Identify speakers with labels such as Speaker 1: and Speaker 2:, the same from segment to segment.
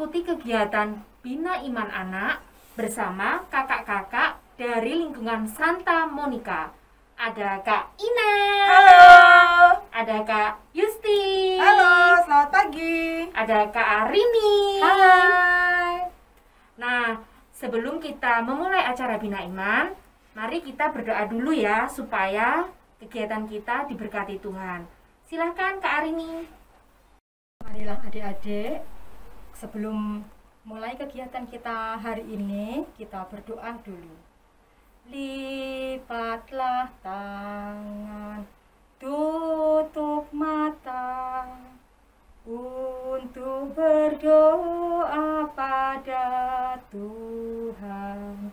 Speaker 1: mengikuti kegiatan Bina Iman Anak bersama kakak-kakak dari lingkungan Santa Monica. Ada Kak Ina.
Speaker 2: Halo.
Speaker 1: Ada Kak Yusti.
Speaker 2: Halo, selamat pagi.
Speaker 1: Ada Kak Arini.
Speaker 2: Hai.
Speaker 1: Nah, sebelum kita memulai acara Bina Iman, mari kita berdoa dulu ya supaya kegiatan kita diberkati Tuhan. Silahkan Kak Arini.
Speaker 3: Marilah adik-adik, sebelum mulai kegiatan kita hari ini, kita berdoa dulu. Lipatlah tangan, tutup mata, untuk berdoa pada Tuhan.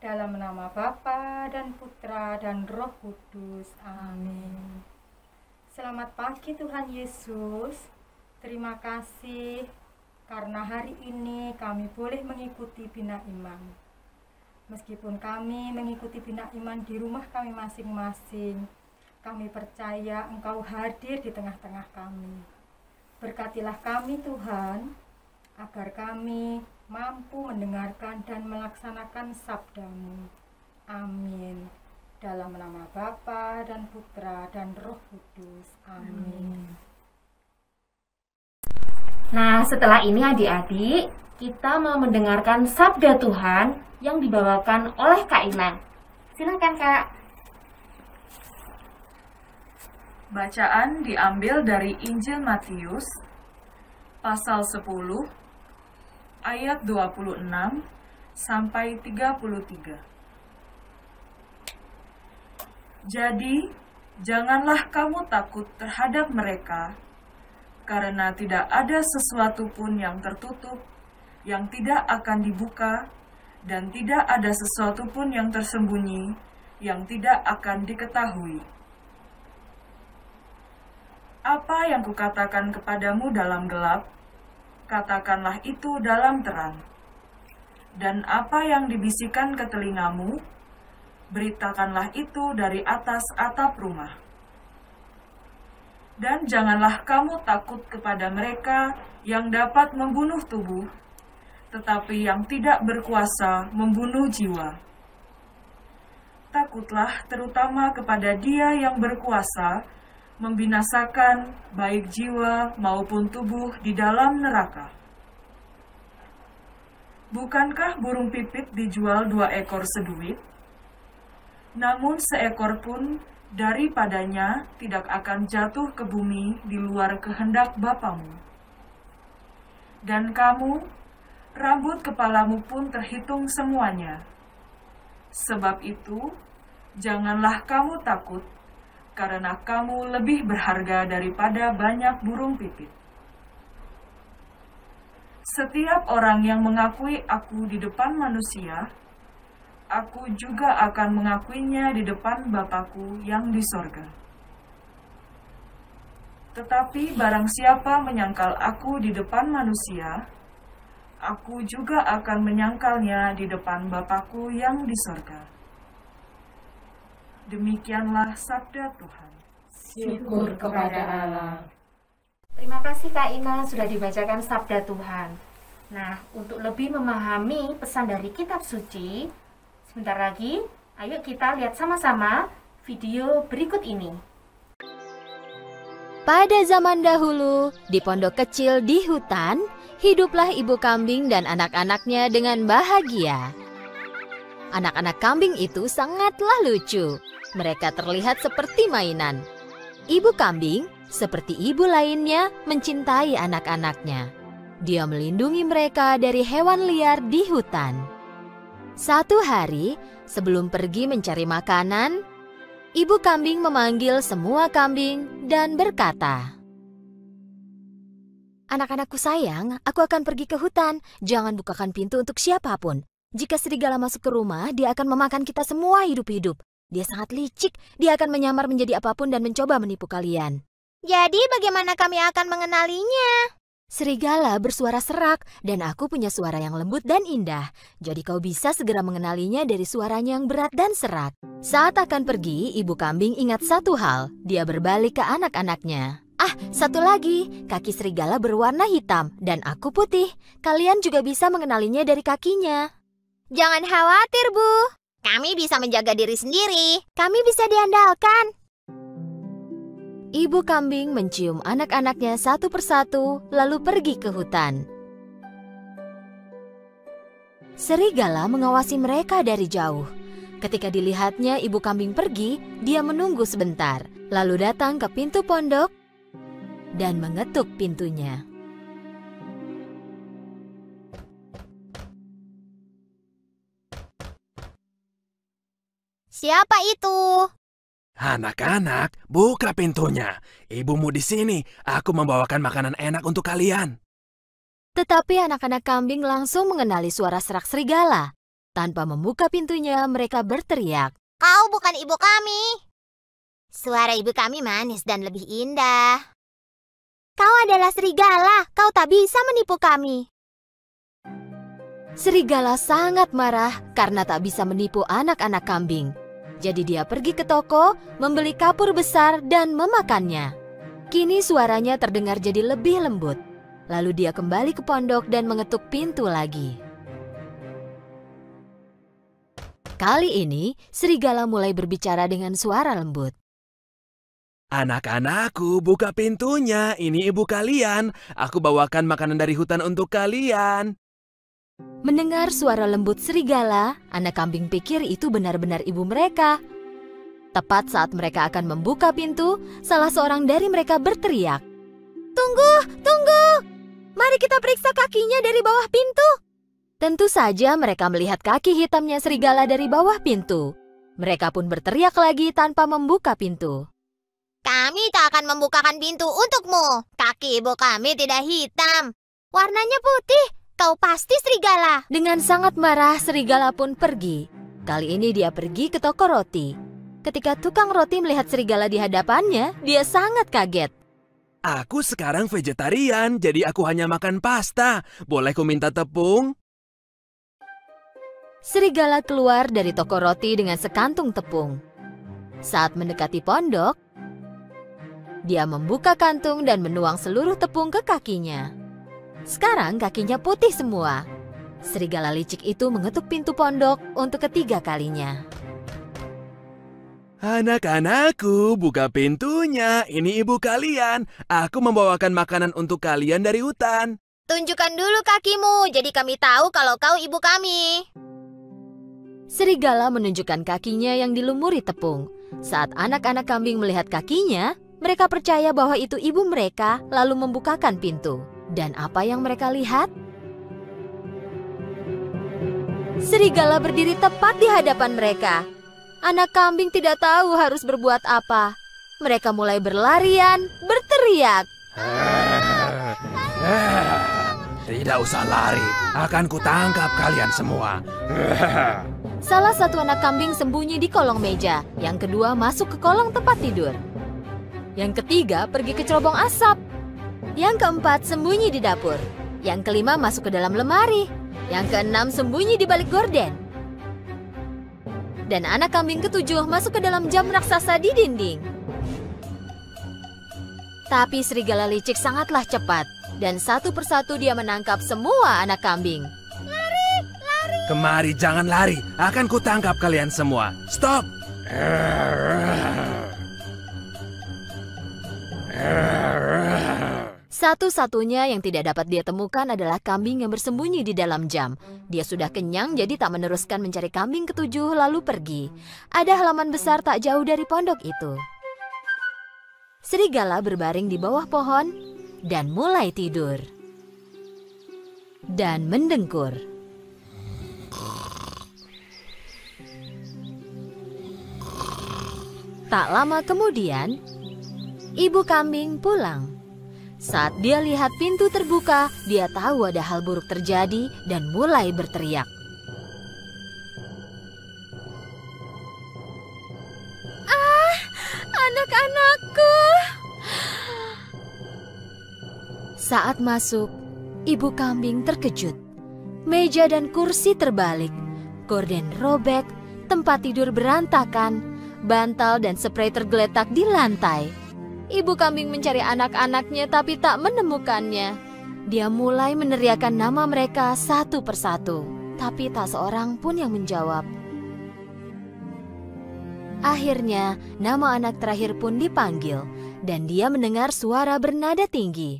Speaker 3: Dalam nama Bapa dan Putra dan Roh Kudus. Amin. Selamat pagi Tuhan Yesus. Terima kasih karena hari ini kami boleh mengikuti Bina Iman. Meskipun kami mengikuti Bina Iman di rumah kami masing-masing, kami percaya Engkau hadir di tengah-tengah kami. Berkatilah kami Tuhan, agar kami mampu mendengarkan dan melaksanakan sabda-Mu. Amin. Dalam nama Bapa dan Putra dan Roh Kudus. Amin.
Speaker 1: Nah, setelah ini adik-adik, kita mau mendengarkan sabda Tuhan yang dibawakan oleh Kak Ina. Silakan Kak.
Speaker 4: Bacaan diambil dari Injil Matius, pasal 10, ayat 26 sampai 33. Jadi, janganlah kamu takut terhadap mereka, karena tidak ada sesuatu pun yang tertutup, yang tidak akan dibuka, dan tidak ada sesuatu pun yang tersembunyi, yang tidak akan diketahui. Apa yang kukatakan kepadamu dalam gelap, katakanlah itu dalam terang. Dan apa yang dibisikkan ke telingamu, beritakanlah itu dari atas atap rumah. Dan janganlah kamu takut kepada mereka yang dapat membunuh tubuh, tetapi yang tidak berkuasa membunuh jiwa. Takutlah terutama kepada Dia yang berkuasa membinasakan baik jiwa maupun tubuh di dalam neraka. Bukankah burung pipit dijual 2 ekor seduit? Namun seekor pun daripadanya tidak akan jatuh ke bumi di luar kehendak Bapamu. Dan kamu, rambut kepalamu pun terhitung semuanya. Sebab itu, janganlah kamu takut, karena kamu lebih berharga daripada banyak burung pipit. Setiap orang yang mengakui aku di depan manusia, aku juga akan mengakuinya di depan Bapa-Ku yang di sorga. Tetapi barang siapa menyangkal aku di depan manusia, aku juga akan menyangkalnya di depan Bapa-Ku yang di sorga. Demikianlah sabda Tuhan.
Speaker 3: Syukur kepada Allah.
Speaker 1: Terima kasih Kak Ina sudah dibacakan sabda Tuhan. Nah, untuk lebih memahami pesan dari kitab suci, sebentar lagi, ayo kita lihat sama-sama video berikut ini.
Speaker 5: Pada zaman dahulu, di pondok kecil di hutan, hiduplah ibu kambing dan anak-anaknya dengan bahagia. Anak-anak kambing itu sangatlah lucu. Mereka terlihat seperti mainan. Ibu kambing, seperti ibu lainnya, mencintai anak-anaknya. Dia melindungi mereka dari hewan liar di hutan. Satu hari, sebelum pergi mencari makanan, ibu kambing memanggil semua kambing dan berkata, "Anak-anakku sayang, aku akan pergi ke hutan. Jangan bukakan pintu untuk siapapun. Jika serigala masuk ke rumah, dia akan memakan kita semua hidup-hidup. Dia sangat licik, dia akan menyamar menjadi apapun dan mencoba menipu kalian." "Jadi bagaimana kami akan mengenalinya?" "Serigala bersuara serak, dan aku punya suara yang lembut dan indah. Jadi kau bisa segera mengenalinya dari suaranya yang berat dan serak." Saat akan pergi, ibu kambing ingat satu hal. Dia berbalik ke anak-anaknya. Ah, satu lagi, kaki serigala berwarna hitam dan aku putih. Kalian juga bisa mengenalinya dari kakinya. Jangan khawatir, Bu. Kami bisa menjaga diri sendiri. Kami bisa diandalkan. Ibu kambing mencium anak-anaknya satu persatu, lalu pergi ke hutan. Serigala mengawasi mereka dari jauh. Ketika dilihatnya ibu kambing pergi, dia menunggu sebentar, lalu datang ke pintu pondok dan mengetuk pintunya. Siapa itu?
Speaker 6: Anak-anak, buka pintunya. Ibumu di sini. Aku membawakan makanan enak untuk kalian.
Speaker 5: Tetapi anak-anak kambing langsung mengenali suara serak serigala. Tanpa membuka pintunya, mereka berteriak. Kau bukan ibu kami. Suara ibu kami manis dan lebih indah. Kau adalah serigala, kau tak bisa menipu kami. Serigala sangat marah karena tak bisa menipu anak-anak kambing. Jadi dia pergi ke toko, membeli kapur besar dan memakannya. Kini suaranya terdengar jadi lebih lembut. Lalu dia kembali ke pondok dan mengetuk pintu lagi. Kali ini, serigala mulai berbicara dengan suara lembut.
Speaker 6: Anak-anakku, buka pintunya. Ini ibu kalian. Aku bawakan makanan dari hutan untuk kalian.
Speaker 5: Mendengar suara lembut serigala, anak kambing pikir itu benar-benar ibu mereka. Tepat saat mereka akan membuka pintu, salah seorang dari mereka berteriak. Tunggu, tunggu! Mari kita periksa kakinya dari bawah pintu. Tentu saja mereka melihat kaki hitamnya serigala dari bawah pintu. Mereka pun berteriak lagi tanpa membuka pintu. Kami tak akan membukakan pintu untukmu. Kaki ibu kami tidak hitam. Warnanya putih. Kau pasti serigala. Dengan sangat marah, serigala pun pergi. Kali ini dia pergi ke toko roti. Ketika tukang roti melihat serigala di hadapannya, dia sangat kaget.
Speaker 6: Aku sekarang vegetarian, jadi aku hanya makan pasta. Boleh ku minta tepung?
Speaker 5: Serigala keluar dari toko roti dengan sekantung tepung. Saat mendekati pondok, dia membuka kantung dan menuang seluruh tepung ke kakinya. Sekarang kakinya putih semua. Serigala licik itu mengetuk pintu pondok untuk ketiga kalinya.
Speaker 6: Anak-anakku, buka pintunya. Ini ibu kalian. Aku membawakan makanan untuk kalian dari hutan.
Speaker 5: Tunjukkan dulu kakimu, jadi kami tahu kalau kau ibu kami. Serigala menunjukkan kakinya yang dilumuri tepung. Saat anak-anak kambing melihat kakinya, mereka percaya bahwa itu ibu mereka, lalu membukakan pintu. Dan apa yang mereka lihat? Serigala berdiri tepat di hadapan mereka. Anak kambing tidak tahu harus berbuat apa. Mereka mulai berlarian, berteriak.
Speaker 6: Tidak usah lari, akan kutangkap kalian semua.
Speaker 5: Salah satu anak kambing sembunyi di kolong meja. Yang kedua masuk ke kolong tempat tidur. Yang ketiga pergi ke cerobong asap. Yang keempat sembunyi di dapur. Yang kelima masuk ke dalam lemari. Yang keenam sembunyi di balik gorden. Dan anak kambing ketujuh masuk ke dalam jam raksasa di dinding. Tapi serigala licik sangatlah cepat. Dan satu persatu dia menangkap semua anak kambing. Lari, lari!
Speaker 6: Kemari, jangan lari. Akan kutangkap kalian semua. Stop!
Speaker 5: Satu-satunya yang tidak dapat dia temukan adalah kambing yang bersembunyi di dalam jam. Dia sudah kenyang jadi tak meneruskan mencari kambing ketujuh lalu pergi. Ada halaman besar tak jauh dari pondok itu. Serigala berbaring di bawah pohon dan mulai tidur. Dan mendengkur. Tak lama kemudian, ibu kambing pulang. Saat dia lihat pintu terbuka, dia tahu ada hal buruk terjadi dan mulai berteriak. Ah, anak-anakku! Saat masuk, ibu kambing terkejut. Meja dan kursi terbalik, gorden robek, tempat tidur berantakan, bantal dan sprei tergeletak di lantai. Ibu kambing mencari anak-anaknya tapi tak menemukannya. Dia mulai meneriakkan nama mereka satu persatu, tapi tak seorang pun yang menjawab. Akhirnya, nama anak terakhir pun dipanggil, dan dia mendengar suara bernada tinggi.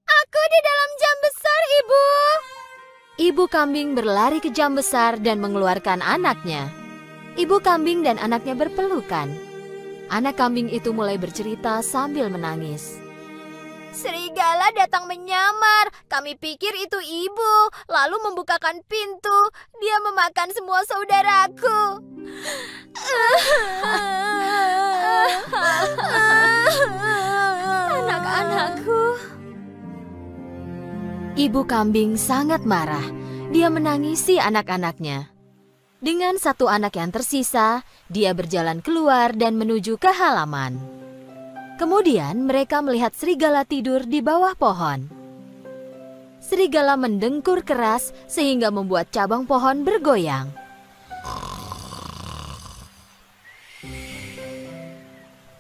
Speaker 5: Aku di dalam jam besar, Ibu. Ibu kambing berlari ke jam besar dan mengeluarkan anaknya. Ibu kambing dan anaknya berpelukan. Anak kambing itu mulai bercerita sambil menangis. Serigala datang menyamar. Kami pikir itu ibu, lalu membukakan pintu. Dia memakan semua saudaraku. Anak-anakku. Ibu kambing sangat marah. Dia menangisi anak-anaknya. Dengan satu anak yang tersisa, dia berjalan keluar dan menuju ke halaman. Kemudian mereka melihat serigala tidur di bawah pohon. Serigala mendengkur keras sehingga membuat cabang pohon bergoyang.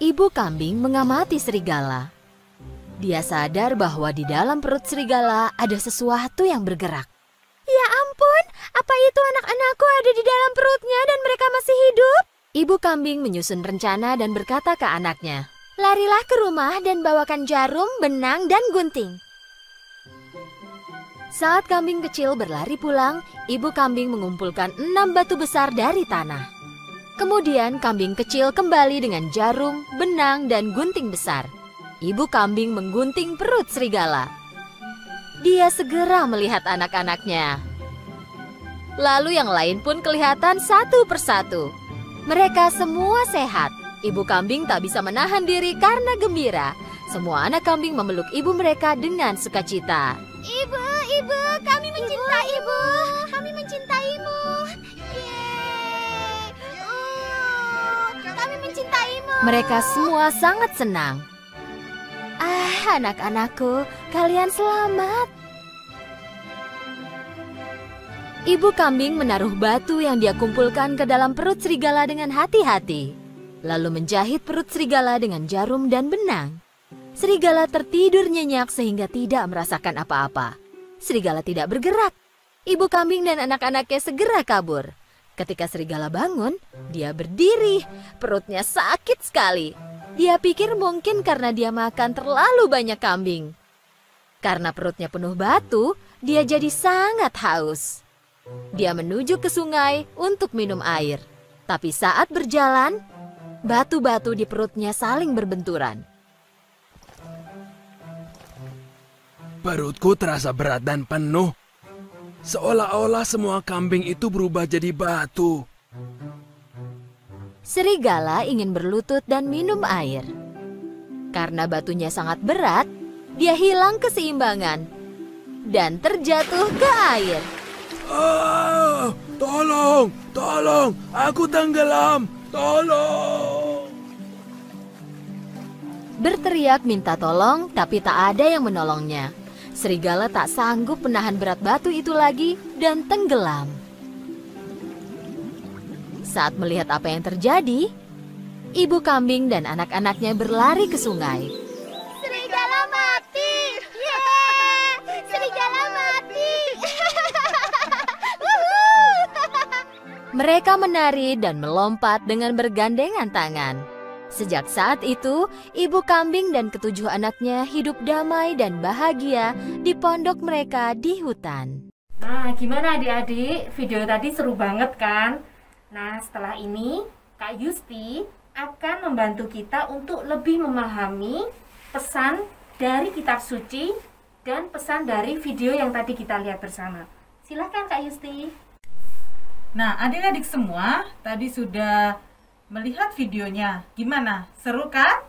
Speaker 5: Ibu kambing mengamati serigala. Dia sadar bahwa di dalam perut serigala ada sesuatu yang bergerak. Ya ampun, apa itu anak-anakku ada di dalam perutnya dan mereka masih hidup? Ibu kambing menyusun rencana dan berkata ke anaknya, larilah ke rumah dan bawakan jarum, benang, dan gunting. Saat kambing kecil berlari pulang, ibu kambing mengumpulkan 6 batu besar dari tanah. Kemudian kambing kecil kembali dengan jarum, benang, dan gunting besar. Ibu kambing menggunting perut serigala. Dia segera melihat anak-anaknya. Lalu yang lain pun kelihatan satu persatu. Mereka semua sehat. Ibu kambing tak bisa menahan diri karena gembira. Semua anak kambing memeluk ibu mereka dengan sukacita. Ibu, ibu, kami mencintai ibu. Kami mencintaimu. Yeay. Kami mencintaimu. Mereka semua sangat senang. Anak-anakku, kalian selamat. Ibu kambing menaruh batu yang dia kumpulkan ke dalam perut serigala dengan hati-hati. Lalu menjahit perut serigala dengan jarum dan benang. Serigala tertidur nyenyak sehingga tidak merasakan apa-apa. Serigala tidak bergerak. Ibu kambing dan anak-anaknya segera kabur. Ketika serigala bangun, dia berdiri. Perutnya sakit sekali. Dia pikir mungkin karena dia makan terlalu banyak kambing. Karena perutnya penuh batu, dia jadi sangat haus. Dia menuju ke sungai untuk minum air. Tapi saat berjalan, batu-batu di perutnya saling berbenturan.
Speaker 6: Perutku terasa berat dan penuh. Seolah-olah semua kambing itu berubah jadi batu.
Speaker 5: Serigala ingin berlutut dan minum air. Karena batunya sangat berat, dia hilang keseimbangan dan terjatuh ke air.
Speaker 6: Tolong, tolong, aku tenggelam, tolong.
Speaker 5: Berteriak minta tolong, tapi tak ada yang menolongnya. Serigala tak sanggup menahan berat batu itu lagi dan tenggelam. Saat melihat apa yang terjadi, ibu kambing dan anak-anaknya berlari ke sungai. Serigala mati! Yeay! Serigala mati! Mereka menari dan melompat dengan bergandengan tangan. Sejak saat itu, ibu kambing dan ketujuh anaknya hidup damai dan bahagia di pondok mereka di hutan.
Speaker 1: Nah, gimana adik-adik? Video tadi seru banget kan? Nah, setelah ini Kak Yusti akan membantu kita untuk lebih memahami pesan dari kitab suci dan pesan dari video yang tadi kita lihat bersama. Silahkan Kak Yusti.
Speaker 2: Nah, adik-adik semua tadi sudah melihat videonya. Gimana? Seru kan?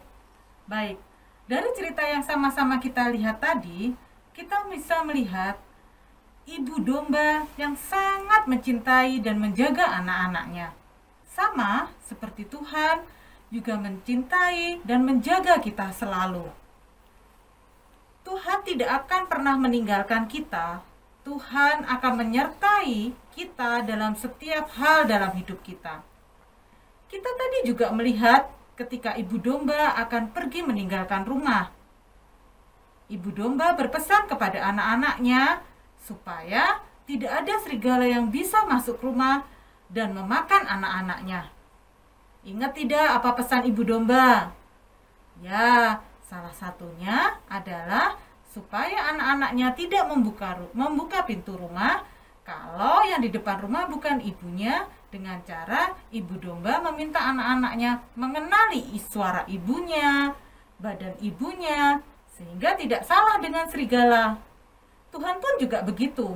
Speaker 2: Baik. Dari cerita yang sama-sama kita lihat tadi, kita bisa melihat ibu domba yang sangat mencintai dan menjaga anak-anaknya. Sama seperti Tuhan juga mencintai dan menjaga kita selalu. Tuhan tidak akan pernah meninggalkan kita. Tuhan akan menyertai kita dalam setiap hal dalam hidup kita. Kita tadi juga melihat ketika ibu domba akan pergi meninggalkan rumah. Ibu domba berpesan kepada anak-anaknya supaya tidak ada serigala yang bisa masuk rumah dan memakan anak-anaknya. Ingat tidak apa pesan ibu domba? Ya, salah satunya adalah supaya anak-anaknya tidak membuka pintu rumah kalau yang di depan rumah bukan ibunya, dengan cara ibu domba meminta anak-anaknya mengenali suara ibunya, badan ibunya, sehingga tidak salah dengan serigala. Tuhan pun juga begitu.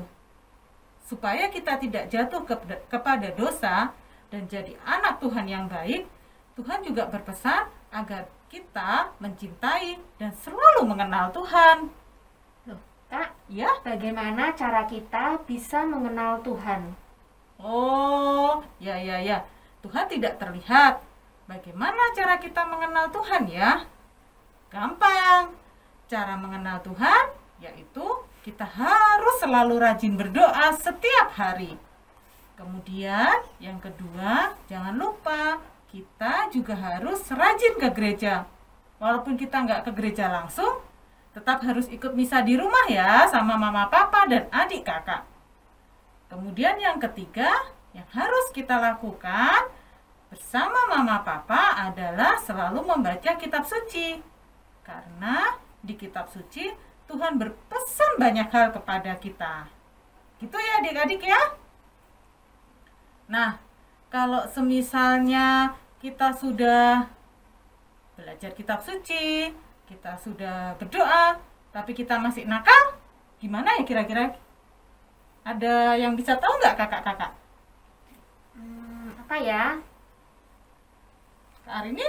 Speaker 2: Supaya kita tidak jatuh kepada dosa dan jadi anak Tuhan yang baik, Tuhan juga berpesan agar kita mencintai dan selalu mengenal Tuhan.
Speaker 1: Loh, Kak,
Speaker 2: Ya,
Speaker 1: bagaimana cara kita bisa mengenal Tuhan?
Speaker 2: oh, ya. Tuhan tidak terlihat. Bagaimana cara kita mengenal Tuhan ya? Gampang. Cara mengenal Tuhan yaitu kita harus selalu rajin berdoa setiap hari. Kemudian yang kedua, jangan lupa kita juga harus rajin ke gereja. Walaupun kita nggak ke gereja langsung, tetap harus ikut misa di rumah ya sama mama, papa, dan adik kakak. Kemudian yang ketiga, yang harus kita lakukan bersama mama, papa adalah selalu membaca kitab suci. Karena di kitab suci Tuhan berpesan banyak hal kepada kita. Gitu ya adik-adik ya. Nah, kalau semisalnya kita sudah belajar kitab suci, kita sudah berdoa, tapi kita masih nakal, gimana ya kira-kira? Ada yang bisa tahu nggak kakak-kakak?
Speaker 1: Apa ya?
Speaker 2: Kak Arini?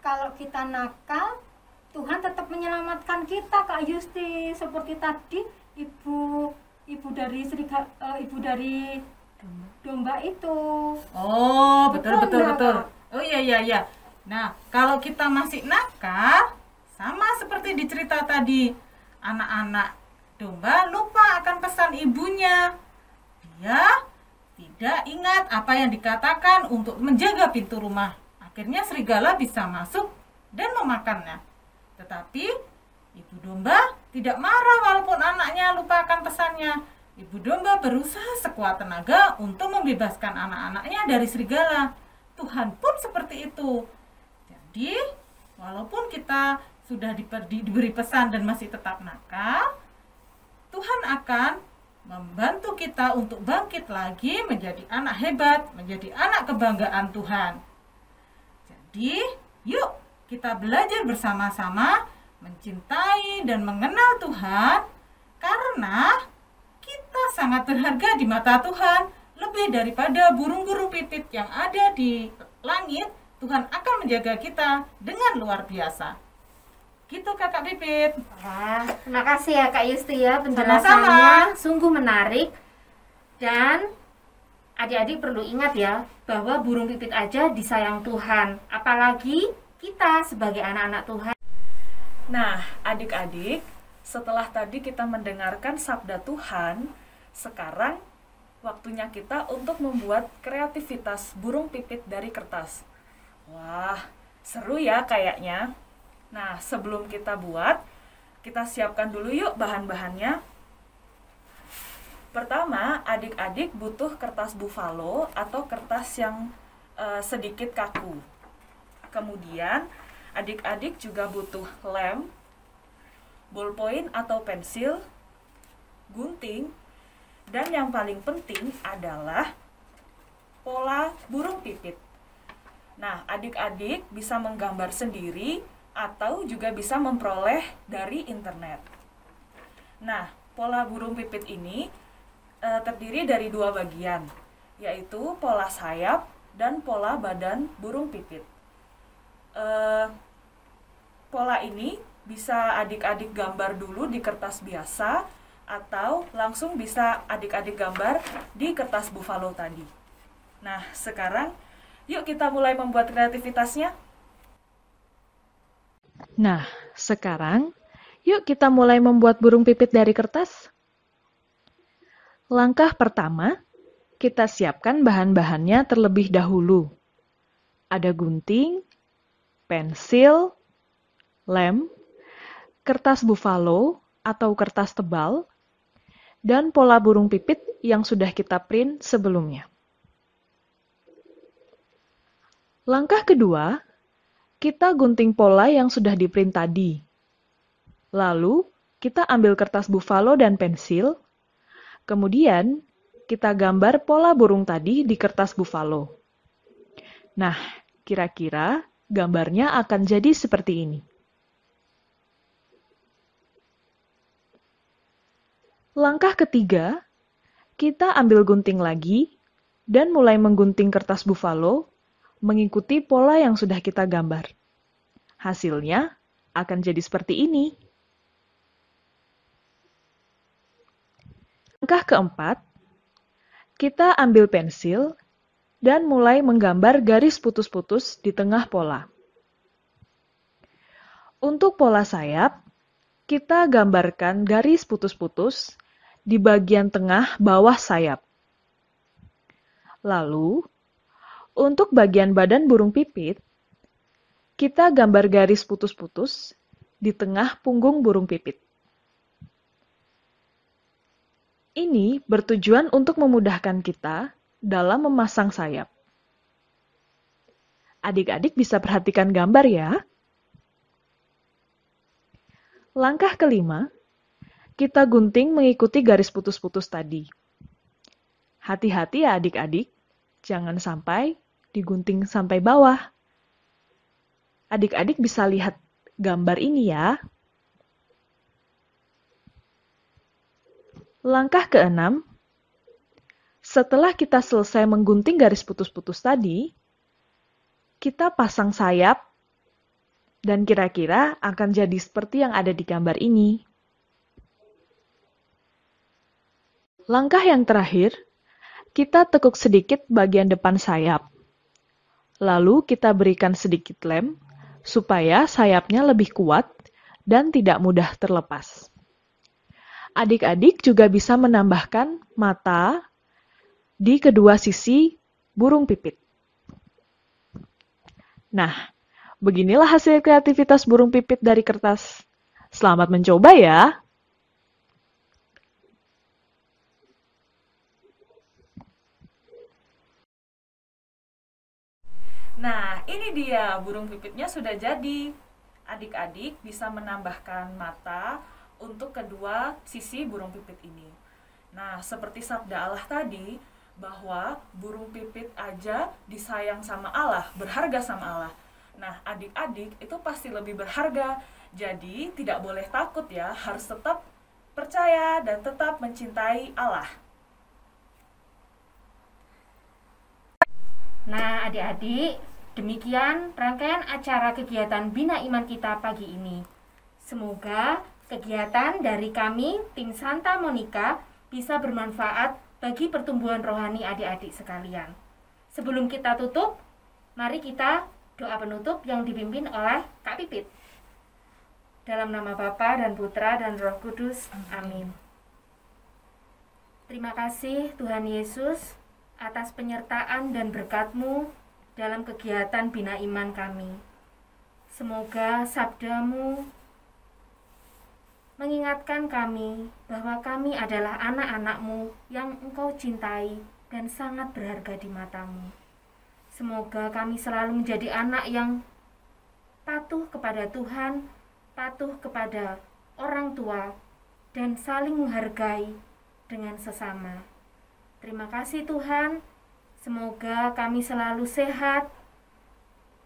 Speaker 3: Kalau kita nakal, Tuhan tetap menyelamatkan kita, Kak Yusti. Seperti tadi ibu dari domba itu.
Speaker 2: Oh, betul.
Speaker 3: Kak?
Speaker 2: Oh iya. Nah, kalau kita masih nakal, sama seperti di cerita tadi, anak-anak domba lupa akan pesan ibunya. Dia tidak ingat apa yang dikatakan untuk menjaga pintu rumah. Akhirnya serigala bisa masuk dan memakannya. Tetapi ibu domba tidak marah walaupun anaknya lupa akan pesannya. Ibu domba berusaha sekuat tenaga untuk membebaskan anak-anaknya dari serigala. Tuhan pun seperti itu. Jadi, walaupun kita sudah diberi pesan dan masih tetap nakal, Tuhan akan membantu kita untuk bangkit lagi menjadi anak hebat, menjadi anak kebanggaan Tuhan. Jadi, yuk kita belajar bersama-sama mencintai dan mengenal Tuhan, karena kita sangat berharga di mata Tuhan, lebih daripada burung-burung pipit yang ada di langit. Tuhan akan menjaga kita dengan luar biasa. Gitu kakak Pipit.
Speaker 1: Wah, terima kasih ya Kak Yusti ya, penjelasannya sungguh menarik. Dan adik-adik perlu ingat ya, bahwa burung pipit aja disayang Tuhan, apalagi kita sebagai anak-anak Tuhan.
Speaker 4: Nah, adik-adik, setelah tadi kita mendengarkan sabda Tuhan, sekarang waktunya kita untuk membuat kreativitas burung pipit dari kertas. Wah, seru ya kayaknya. Nah, sebelum kita buat, kita siapkan dulu yuk bahan-bahannya. Pertama, adik-adik butuh kertas buffalo atau kertas yang sedikit kaku. Kemudian, adik-adik juga butuh lem, ballpoint atau pensil, gunting, dan yang paling penting adalah pola burung pipit. Nah, adik-adik bisa menggambar sendiri atau juga bisa memperoleh dari internet. Nah, pola burung pipit ini terdiri dari dua bagian, yaitu pola sayap dan pola badan burung pipit. Pola ini bisa adik-adik gambar dulu di kertas biasa atau langsung bisa adik-adik gambar di kertas buffalo tadi. Nah, sekarang yuk kita mulai membuat kreativitasnya.
Speaker 7: Nah, sekarang yuk kita mulai membuat burung pipit dari kertas. Langkah pertama, kita siapkan bahan-bahannya terlebih dahulu. Ada gunting, pensil, lem, kertas buffalo atau kertas tebal, dan pola burung pipit yang sudah kita print sebelumnya. Langkah kedua, kita gunting pola yang sudah di-print tadi. Lalu, kita ambil kertas buffalo dan pensil, kemudian kita gambar pola burung tadi di kertas buffalo. Nah, kira-kira gambarnya akan jadi seperti ini. Langkah ketiga, kita ambil gunting lagi dan mulai menggunting kertas buffalo mengikuti pola yang sudah kita gambar. Hasilnya akan jadi seperti ini. Langkah keempat, kita ambil pensil dan mulai menggambar garis putus-putus di tengah pola. Untuk pola sayap, kita gambarkan garis putus-putus di bagian tengah bawah sayap. Lalu, untuk bagian badan burung pipit, kita gambar garis putus-putus di tengah punggung burung pipit. Ini bertujuan untuk memudahkan kita dalam memasang sayap. Adik-adik bisa perhatikan gambar ya. Langkah kelima, kita gunting mengikuti garis putus-putus tadi. Hati-hati ya adik-adik, jangan sampai digunting sampai bawah. Adik-adik bisa lihat gambar ini ya. Langkah keenam, setelah kita selesai menggunting garis putus-putus tadi, kita pasang sayap dan kira-kira akan jadi seperti yang ada di gambar ini. Langkah yang terakhir, kita tekuk sedikit bagian depan sayap. Lalu kita berikan sedikit lem supaya sayapnya lebih kuat dan tidak mudah terlepas. Adik-adik juga bisa menambahkan mata di kedua sisi burung pipit. Nah, beginilah hasil kreativitas burung pipit dari kertas. Selamat mencoba ya!
Speaker 4: Nah, ini dia burung pipitnya sudah jadi. Adik-adik bisa menambahkan mata untuk kedua sisi burung pipit ini. Nah, seperti sabda Allah tadi, bahwa burung pipit aja disayang sama Allah, berharga sama Allah. Nah, adik-adik itu pasti lebih berharga. Jadi, tidak boleh takut ya, harus tetap percaya dan tetap mencintai Allah.
Speaker 1: Nah, adik-adik, demikian rangkaian acara kegiatan Bina Iman kita pagi ini. Semoga kegiatan dari kami, tim Santa Monica, bisa bermanfaat bagi pertumbuhan rohani adik-adik sekalian. Sebelum kita tutup, mari kita doa penutup yang dipimpin oleh Kak Pipit. Dalam nama Bapa dan Putra dan Roh Kudus. Amin. Terima kasih Tuhan Yesus atas penyertaan dan berkat-Mu dalam kegiatan Bina Iman kami. Semoga sabda-Mu mengingatkan kami bahwa kami adalah anak-anak-Mu yang Engkau cintai dan sangat berharga di mata-Mu. Semoga kami selalu menjadi anak yang patuh kepada Tuhan, patuh kepada orang tua, dan saling menghargai dengan sesama. Terima kasih Tuhan, semoga kami selalu sehat,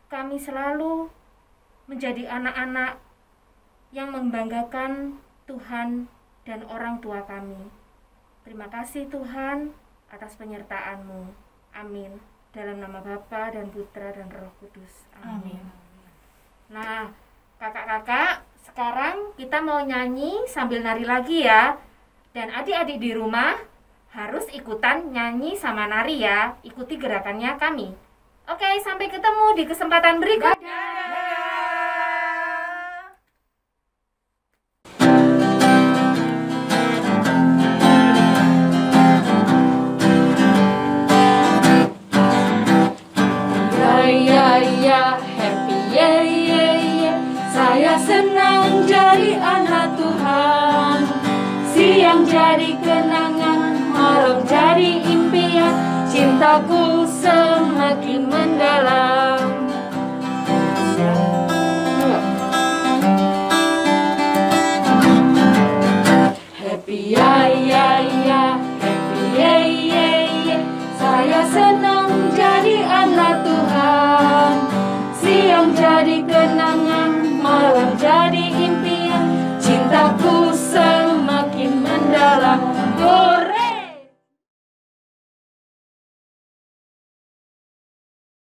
Speaker 1: kami selalu menjadi anak-anak yang membanggakan Tuhan dan orang tua kami. Terima kasih Tuhan atas penyertaan-Mu. Amin. Dalam nama Bapa dan Putra dan Roh Kudus. Amin. Nah, kakak-kakak, sekarang kita mau nyanyi sambil nari lagi ya. Dan adik-adik di rumah harus ikutan nyanyi sama nari ya. Ikuti gerakannya kami. Oke, sampai ketemu di kesempatan berikutnya.
Speaker 8: Yeah, happy, yeah.
Speaker 3: jadi kenangan, malam jadi impian, cintaku semakin mendalam. Happy ya ya